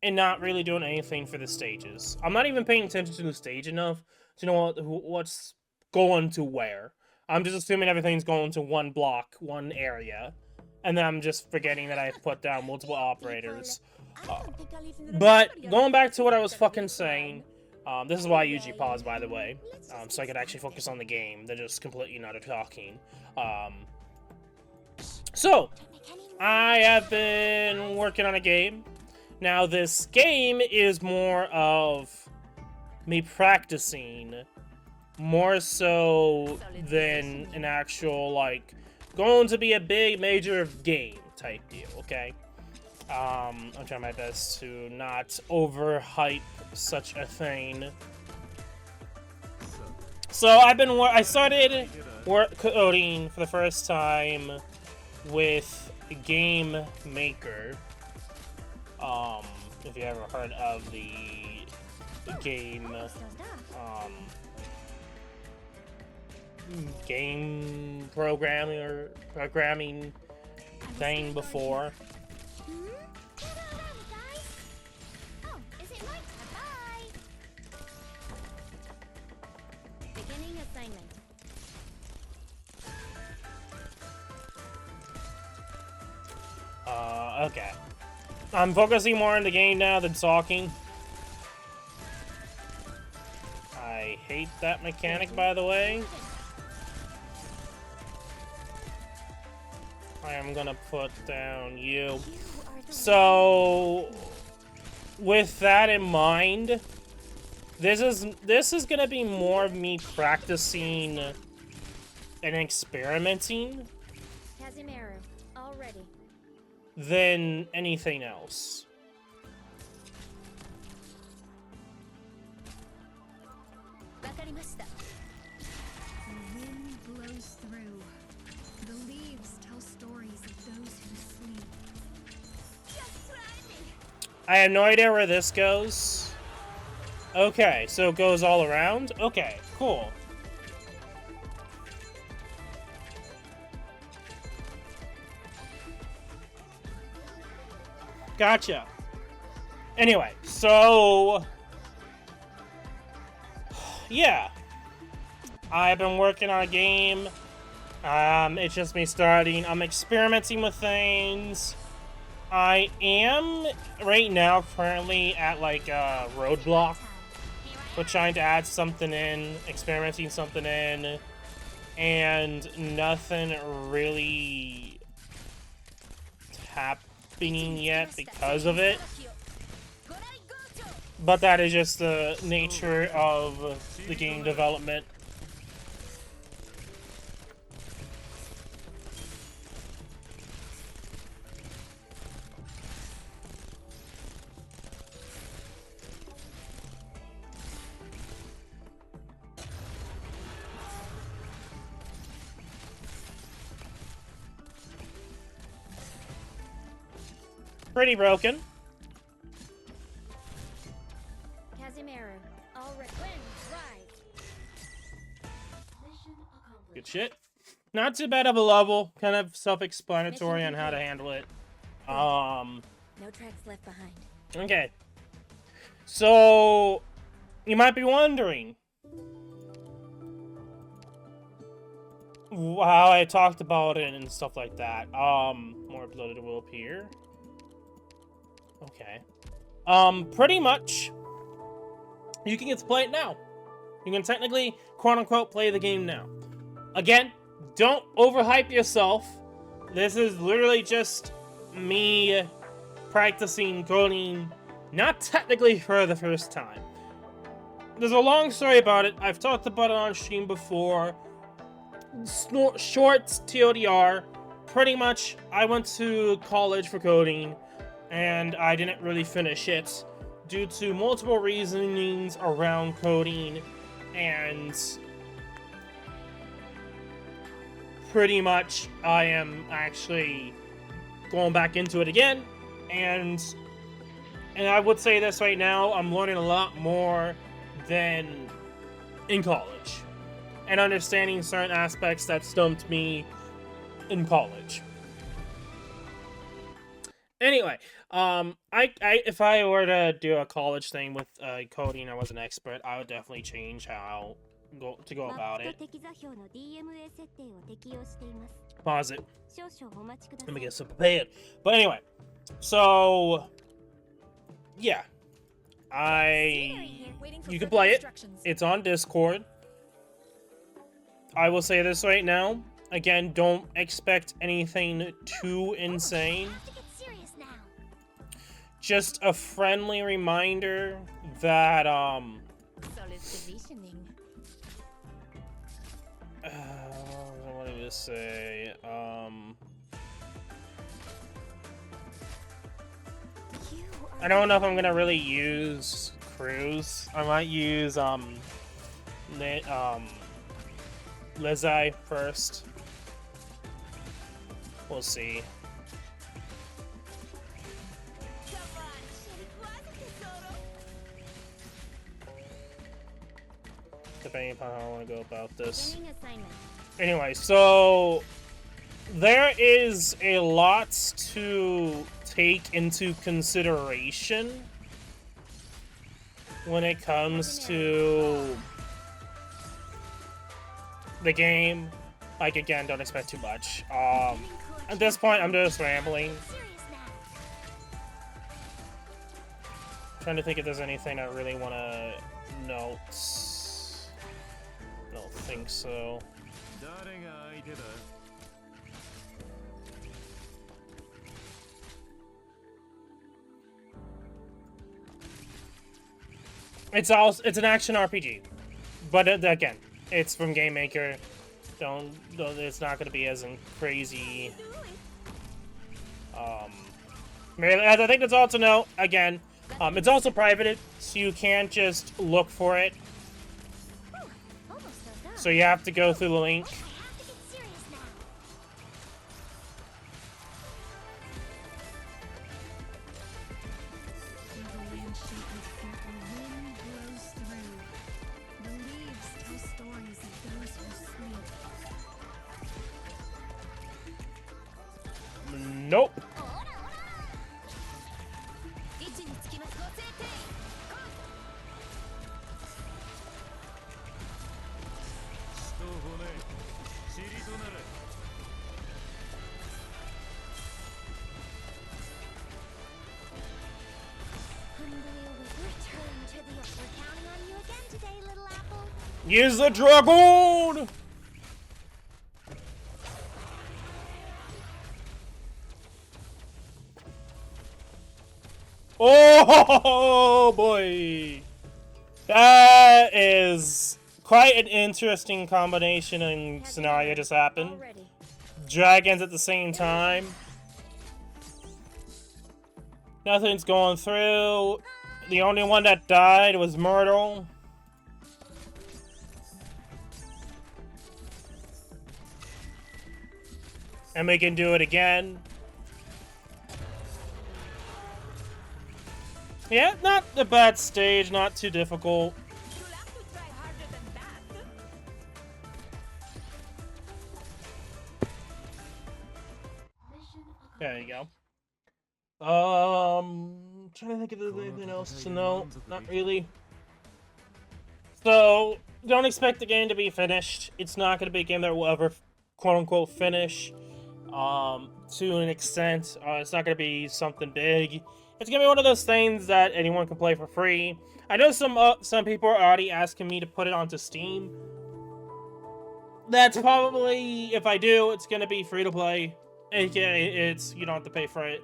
and not really doing anything for the stages. I'm not even paying attention to the stage enough to know what's going to where. I'm just assuming everything's going to one block, one area, and then I'm just forgetting that I put down multiple operators. But going back to what I was fucking saying, this is why I usually pause, by the way, so I could actually focus on the game than just completely not talking. So, I have been working on a game. Now, this game is more of me practicing, more so than an actual, like, going to be a big, major game type deal, okay? I'm trying my best to not overhype such a thing. So, I started coding for the first time with Game Maker. If you ever heard of the game, game programming thing before. Beginning assignment. Okay. I'm focusing more on the game now than talking. I hate that mechanic, by the way. I am gonna put down you. So, with that in mind, this is gonna be more of me practicing and experimenting Already. than anything else. The wind blows through. The leaves tell stories of those who sleep. Just try me. I have no idea where this goes. Okay, so it goes all around? Okay, cool. Gotcha. Anyway, so... yeah. I've been working on a game. It's just me starting. I'm experimenting with things. I am, right now, currently at, like, a roadblock. We're trying to add something in, experimenting something in, and nothing really happening yet because of it. But that is just the nature of the game development. Pretty broken. Casimiro, already. Right. Good shit. Not too bad of a level. Kind of self-explanatory on how to handle it. No tracks left behind. Okay. So, you might be wondering how I talked about it and stuff like that. More bloated will appear. Okay. Pretty much, you can get to play it now. You can technically, quote-unquote, play the game now. Again, don't overhype yourself. This is literally just me practicing coding, not technically for the first time. There's a long story about it. I've talked about it on stream before. Short TLDR. Pretty much, I went to college for coding, and I didn't really finish it due to multiple reasonings around coding, and pretty much I am actually going back into it again, and I would say this right now, I'm learning a lot more than in college, and understanding certain aspects that stumped me in college. Anyway, If I were to do a college thing with coding, I was an expert, I would definitely change how go about it. Pause it. Let me get some prepared. But anyway, so yeah, you can play it. It's on Discord. I will say this right now. Again, don't expect anything too insane. Just a friendly reminder that what did I just say? I don't know if I'm gonna really use Cruise. I might use Lizzie first. We'll see. Depending upon how I want to go about this. Anyway, so there is a lot to take into consideration when it comes to the game. Like, again, don't expect too much. At this point, I'm just rambling. Trying to think if there's anything I really want to note. Don't think so. It's an action RPG, but again, it's from Game Maker. It's not going to be as crazy. I think that's all to know. Again, it's also private, so you can't just look for it. So you have to go through the link. Nope. Use the dragoon! Oh boy! That is quite an interesting combination and scenario just happened. Dragons at the same time. Nothing's going through. The only one that died was Myrtle. And we can do it again. Yeah, not a bad stage, not too difficult. There you go. Trying to think if there's anything else to know. Not really. So, don't expect the game to be finished. It's not going to be a game that will ever, quote-unquote, finish. To an extent. It's not going to be something big. It's going to be one of those things that anyone can play for free. I know some people are already asking me to put it onto Steam. That's probably, if I do, it's going to be free to play. AKA, you don't have to pay for it.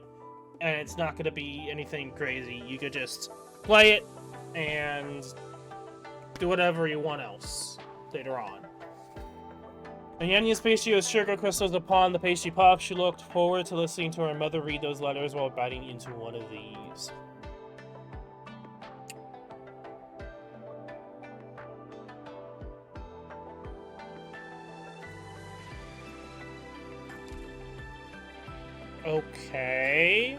And it's not going to be anything crazy. You could just play it and do whatever you want else later on. And Yanya's pastry with sugar crystals upon the pastry puff. She looked forward to listening to her mother read those letters while biting into one of these. Okay.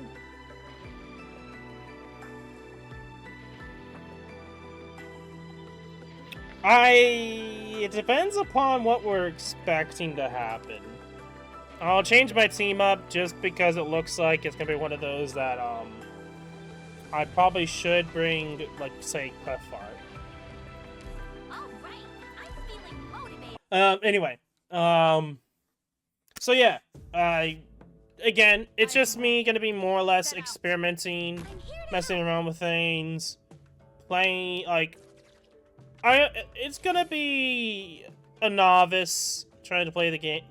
It depends upon what we're expecting to happen. I'll change my team up just because it looks like it's gonna be one of those that, I probably should bring, like, say, Cliff Art. All right, I'm feeling motivated. Anyway, so yeah, again, it's just me gonna be more or less experimenting, messing around with things, playing, like, it's gonna be a novice trying to play the game,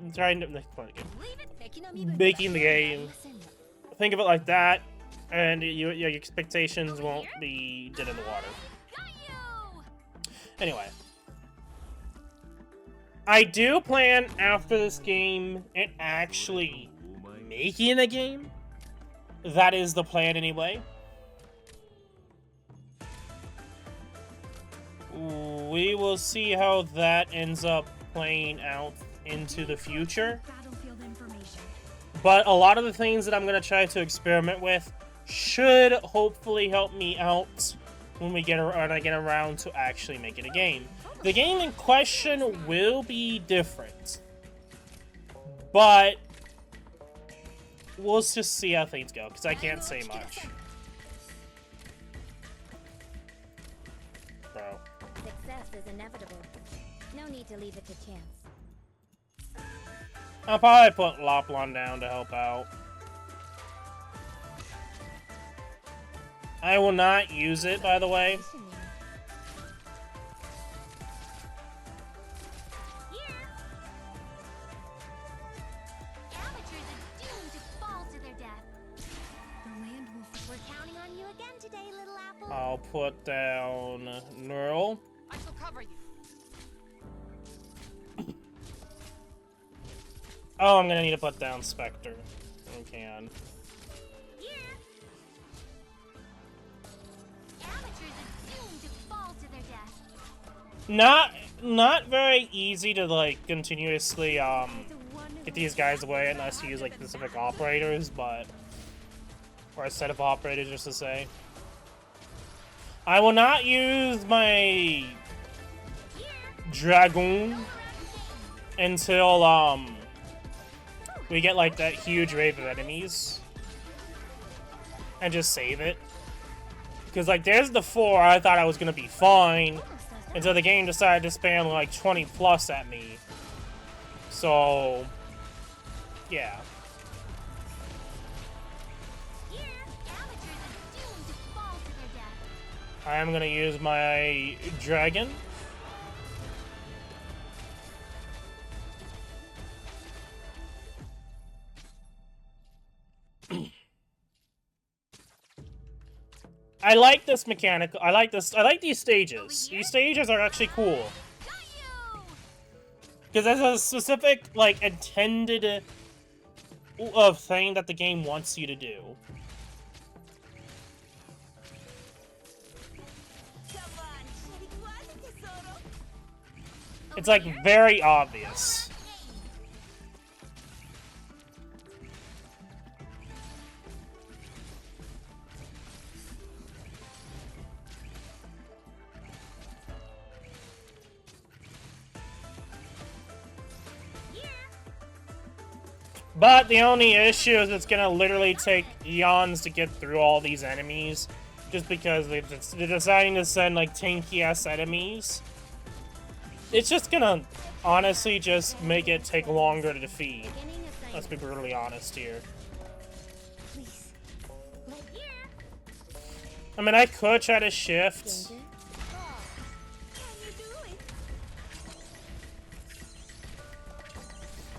making the game. Think of it like that, and your expectations won't be dead in the water. Anyway. I do plan after this game and actually making a game. That is the plan anyway. We will see how that ends up playing out into the future. But a lot of the things that I'm going to try to experiment with should hopefully help me out when I get around to actually making a game. The game in question will be different, but we'll just see how things go, because I can't say much. Bro. Success is inevitable. No need to leave it to chance. I'll probably put Loplon down to help out. I will not use it, by the way. I'll put down Neural. I shall cover you. Oh, I'm gonna need to put down Spectre. I can. Not very easy to like continuously get these guys away unless you use like specific operators, but or a set of operators, just to say. I will not use my Dragoon until we get like that huge wave of enemies and just save it, because like there's the 4 I thought I was gonna be fine until the game decided to spam like 20 plus at me. So yeah. I am gonna use my dragon. I like this mechanic. I like these stages. These stages are actually cool. Because there's a specific, like, intended thing that the game wants you to do. It's, like, very obvious. But the only issue is it's gonna literally take eons to get through all these enemies, just because they're deciding to send, like, tanky-ass enemies. It's just gonna, honestly, just make it take longer to defeat. Let's be brutally honest here. I mean, I could try to shift.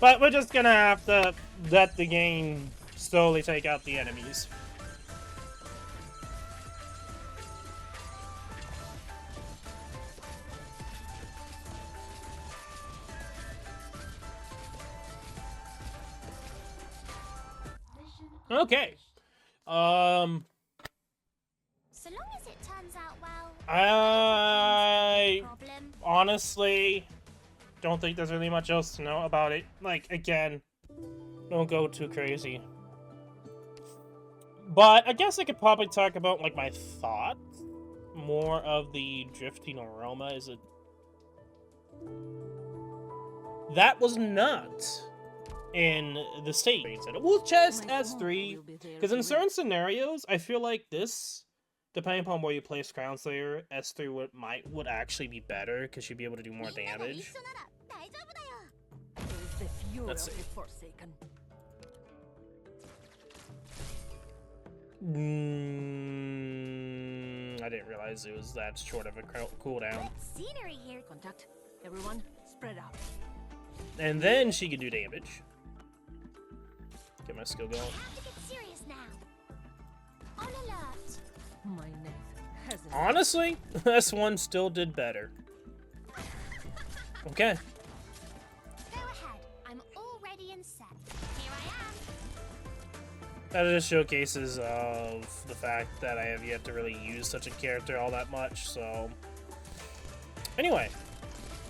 But we're just gonna have to let the game slowly take out the enemies. Okay. So long as it turns out well. I Problem. honestly don't think there's really much else to know about it. Like, again, don't go too crazy. But I guess I could probably talk about, like, my thoughts. More of the drifting aroma is a... That was not in the state. It was just as 3, because in certain scenarios, I feel like this depending upon where you place Crown Slayer, S3 would actually be better because she'd be able to do more damage. Let's see. I didn't realize it was that short of a cooldown. Scenery here. Contact. Everyone, spread out. And then she can do damage. Get my skill going. I have to get serious now. On alert. My neck hasn't. Honestly, S1 still did better. Okay. Go ahead. I'm all ready and set. Here I am. That just showcases of the fact that I have yet to really use such a character all that much, so... Anyway,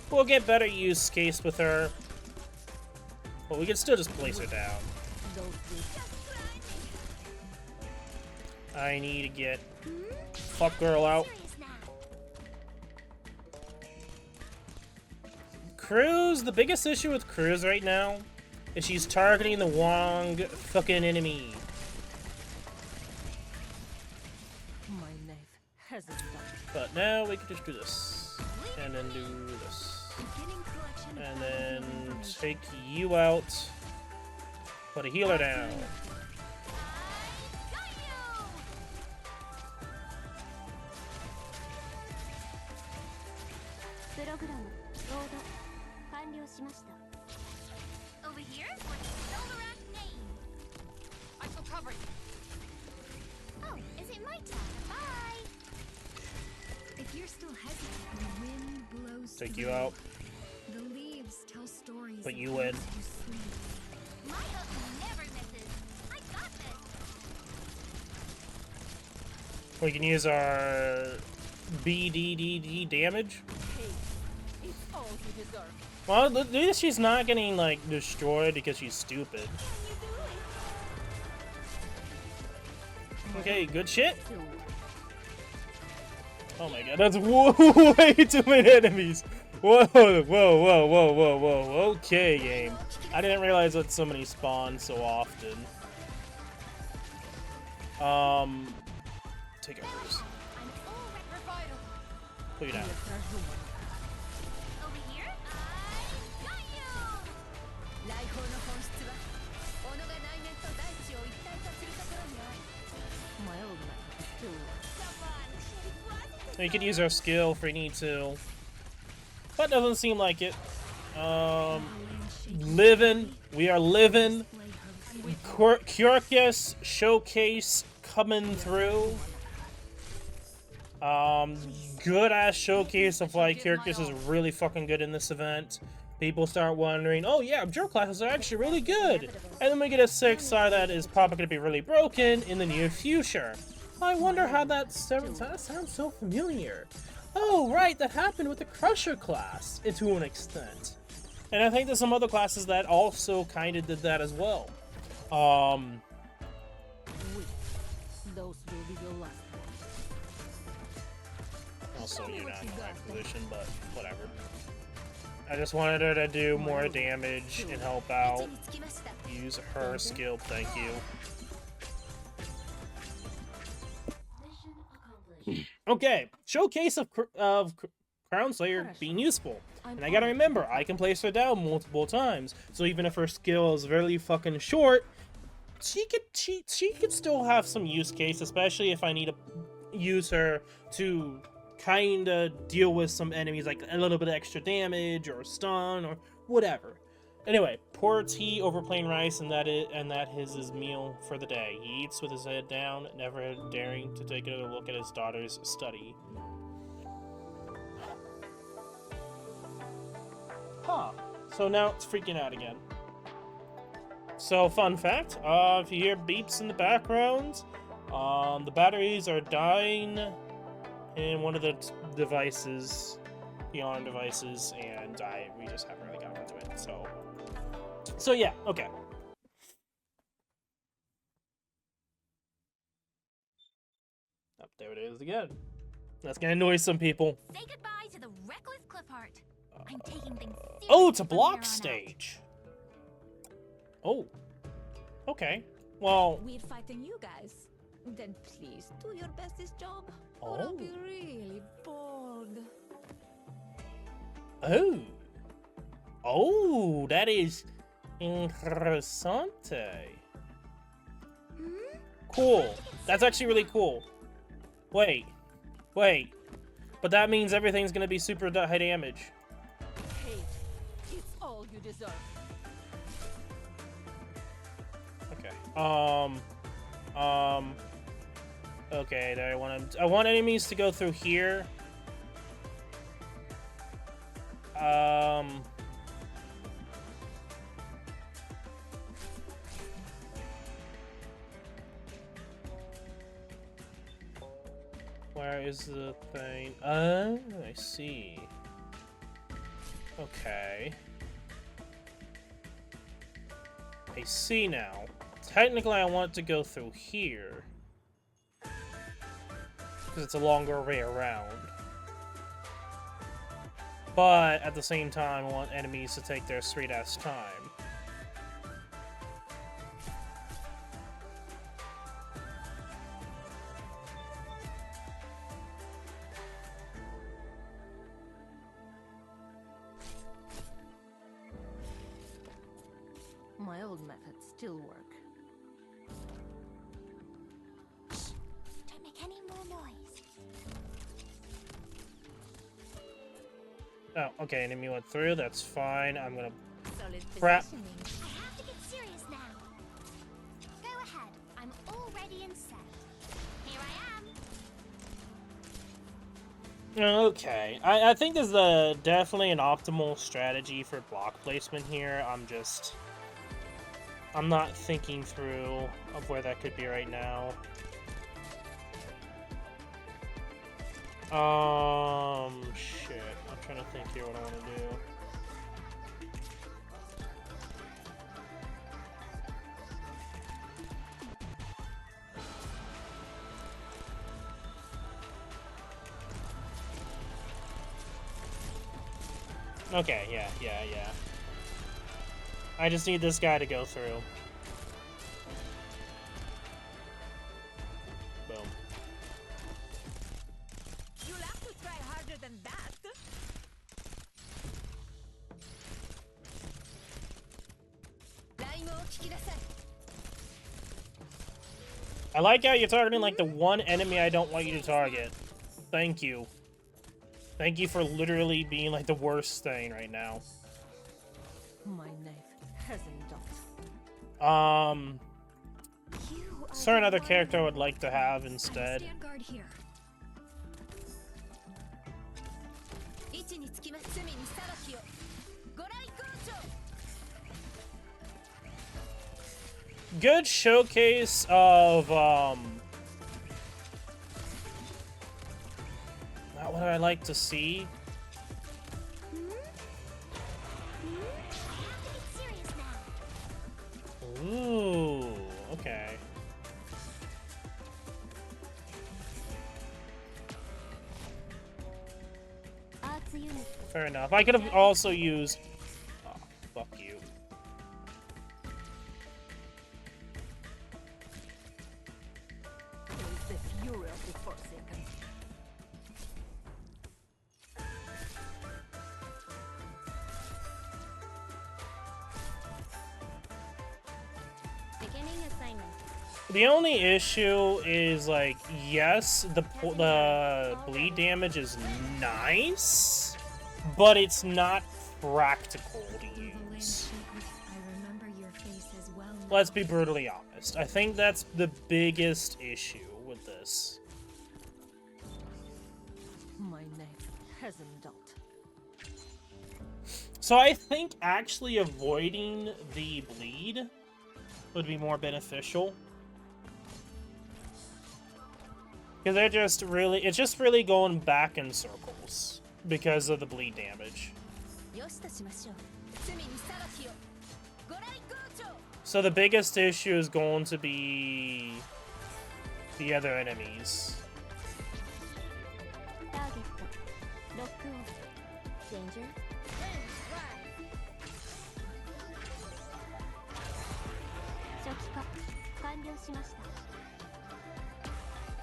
we'll get better use case with her, but we can still just place her down. I need to get fuck girl out. Serious now. Cruz, the biggest issue with Cruz right now is she's targeting the wrong fucking enemy. My knife hasn't done. But now we can just do this. And then do this. Beginning collection of And then information. take you out. Put a healer down. Got you. Program load. 完了しました. Over here, what's the Silveract name? I shall cover you. Oh, is it my turn? Bye. If you're still hesitant, the wind blows Take through. you out. The leaves tell stories. Put of you those in. who sleep. My hook never misses. I got this. We can use our BDDD damage. Hey, it's all you deserve. Well, at least she's not getting, like, destroyed because she's stupid. Can you do it? Okay, good shit. Still, Oh my god, that's way too many enemies. Whoa, whoa, whoa, whoa, whoa, whoa. Okay, game. I didn't realize that so many spawn so often. Take out Bruce. I'm all ready. Put you down. Over here, I got you. 来訪の本質は己が内面と大地を一体化するところにある。 my old knife still. Come on, what? You could use our skill if we need to. But doesn't seem like it. Living. We are living. Kyrkis showcase coming through. Good ass showcase of like Kyrkis is really fucking good in this event. People start wondering, oh yeah, Abjure classes are actually really good. And then we get a 6-star that is probably going to be really broken in the near future. I wonder how that sounds so familiar. Oh right, that happened with the Crusher class, to an extent. And I think there's some other classes that also kind of did that as well. Wait, those will be your last ones. Also, you're not in my position, but whatever. I just wanted her to do more damage and help out. Use her skill, thank you. Okay, showcase of Crown Slayer being useful. And I gotta remember, I can place her down multiple times. So even if her skill is really fucking short, she could still have some use case, especially if I need to use her to kinda deal with some enemies, like a little bit of extra damage or stun or whatever. Anyway, pour tea over plain rice, and that is his meal for the day. He eats with his head down, never daring to take another look at his daughter's study. Huh. So now it's freaking out again. So, fun fact, if you hear beeps in the background, the batteries are dying in one of the devices, the ARM devices, and we just haven't really gotten into it, so yeah, okay. Oh, there it is again. That's gonna annoy some people. Say goodbye to the reckless Cliffheart. I'm taking things seriously. Oh, it's a from here block on out. stage. Oh. Okay. Well, We're fighting you guys. Then please do your best this job, or I'll be Oh. really bored. Oh. Oh, that is interessante. Cool. That's actually really cool. Wait. But that means everything's gonna be super high damage. Hate, it's all you deserve. Okay. Okay, there I want enemies to go through here. Where is the thing? Oh, I see. Okay. I see now. Technically, I want to go through here. Because it's a longer way around. But, at the same time, I want enemies to take their sweet-ass time. My old methods still work. Don't make any more noise. Oh, okay, enemy went through, that's fine. I'm gonna... Solid Crap. positioning. I have to get serious now. Go ahead. I'm all ready and set. Here I am. Okay, I think there's definitely an optimal strategy for block placement here. I'm not thinking through of where that could be right now. Shit. I'm trying to think here what I want to do. Okay, yeah. I just need this guy to go through. Boom. You'll have to try harder than that. I like how you're targeting like the one enemy I don't want you to target. Thank you. Thank you for literally being like the worst thing right now. My knife hasn't dulled. Is there another character I would like to have instead? Stand guard here. Good showcase of what would I like to see? Ooh, okay. Fair enough. I could have also used... Oh, fuck you. There's the fury of the Forsaken. Beginning assignment. The only issue is, like, yes, the bleed damage is nice, but it's not practical to use. I remember your face as well. Let's be brutally honest. I think that's the biggest issue with this. My knife hasn't dulled. So I think actually avoiding the bleed would be more beneficial. Because it's just really going back in circles because of the bleed damage. So the biggest issue is going to be the other enemies. Target. Lock on. Danger.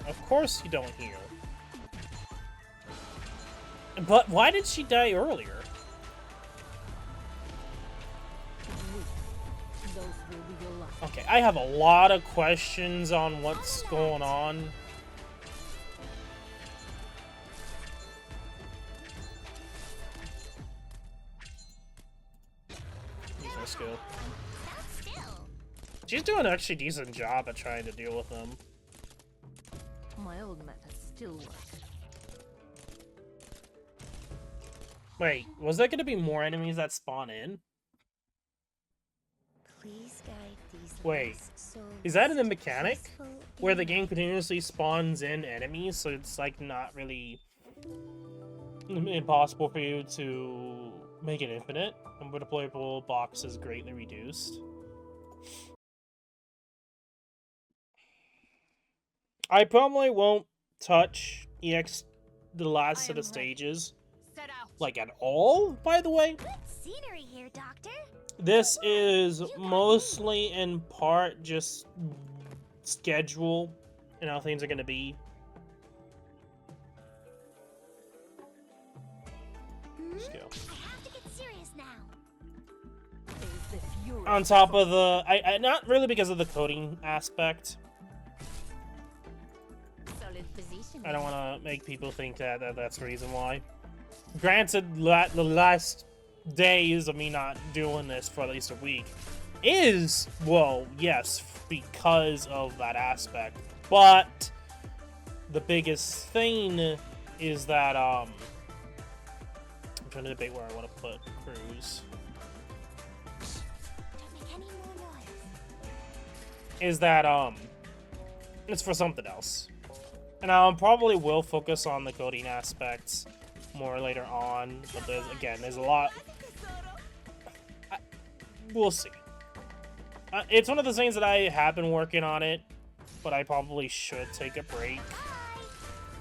Of course you don't heal. But why did she die earlier? Those will be your last. Okay, I have a lot of questions on what's going on. Use my skill. Stand still. She's doing an actually decent job at trying to deal with them. My old method still works. Wait, was there gonna be more enemies that spawn in? Please guide these Wait, lost souls is that in the to mechanic? peaceful Where the inner game continuously spawns in enemies, so it's like not really impossible for you to make it infinite, and where the playable box is greatly reduced. I probably won't touch EX the last set of stages, Set out. like at all, by the way. Good scenery here, Doctor. This is mostly in part just schedule and how things are gonna be. Skill. I have to get serious now. There's the fury. On top of the, I not really because of the coding aspect. Solid position. I don't want to make people think that that's the reason why. Granted, the last days of me not doing this for at least a week is, well, yes, because of that aspect. But the biggest thing is that, I'm trying to debate where I want to put Cruz. Don't make any more noise. Is that, it's for something else. And I probably will focus on the coding aspects more later on, but there's a lot. We'll see. It's one of the things that I have been working on it, but I probably should take a break. Bye.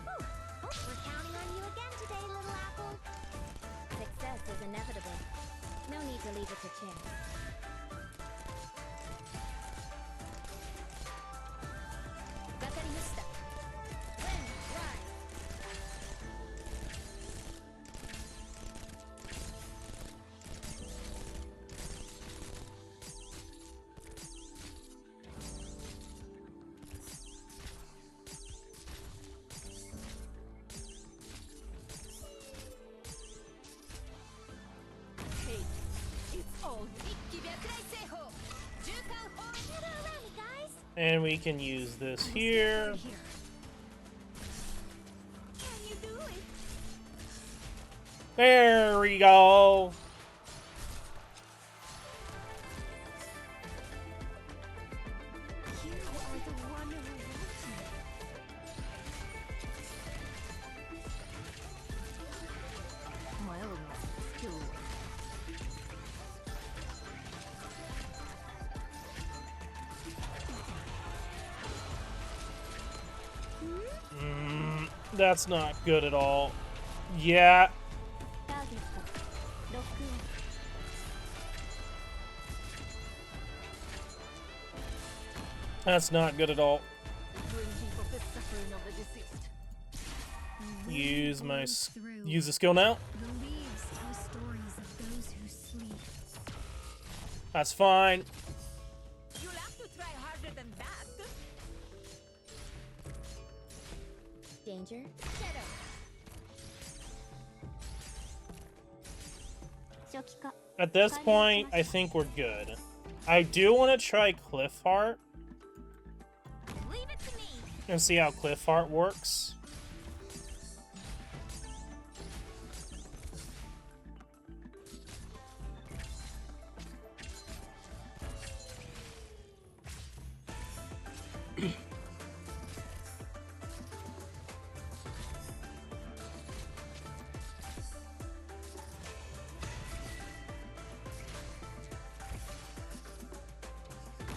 Whew. Oh, we're counting on you again today, little apple. Success is inevitable. No need to leave it to chance. Wakarimashita. Wind, rise. Hey, it's all Ikki Byakurai Seiho. Jukan Hon. Gather around me, guys. And we can use this here. Can you do it? There we go. You are the one who wants me. My old method still works. That's not good at all. Yeah. ターゲットロックオン。 That's not good at all. Drinking of the suffering of the deceased. Use my Through. use the skill now. The leaves tell stories of those who sleep. That's fine. You'll have to try harder than that. Danger. Shadow. 初期化。 At this point, I think we're good. I do want to try Cliff Heart Leave it to me. and see how Cliff Heart works.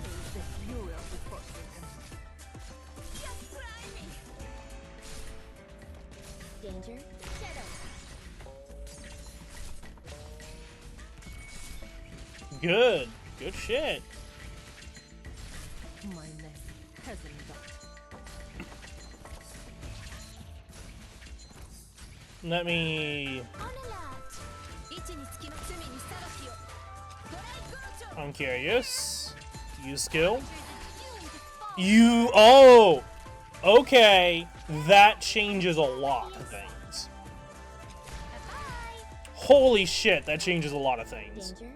There's the fury of the forsaken. Just try me. Danger. Shadow. Good. Good shit. My mess hasn't done. Let me... On alert. 位置につきま罪に裁きをドライクロチョ I'm curious. Use skill. You You... Oh! Okay. That changes a lot of things. Holy shit, that changes a lot of things. Danger?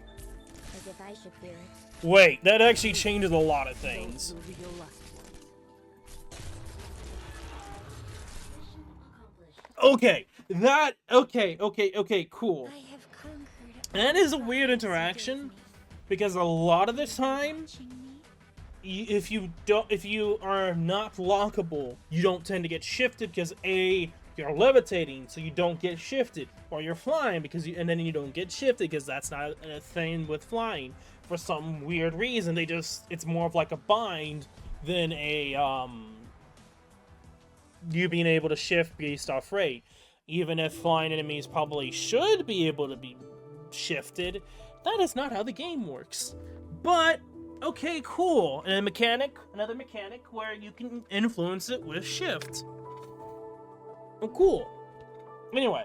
As if I should fear it. Wait, that actually changes a lot of things. will be your last one. Okay, that... Okay, cool. I have conquered. That is a weird interaction, because a lot of the time, if you are not lockable, you don't tend to get shifted because A, you're levitating, so you don't get shifted, or you're flying and then you don't get shifted because that's not a thing with flying. For some weird reason, it's more of like a bind than a you being able to shift based off rate. Even if flying enemies probably should be able to be shifted, that is not how the game works. But okay, cool. And another mechanic where you can influence it with shift. Oh, cool. Anyway,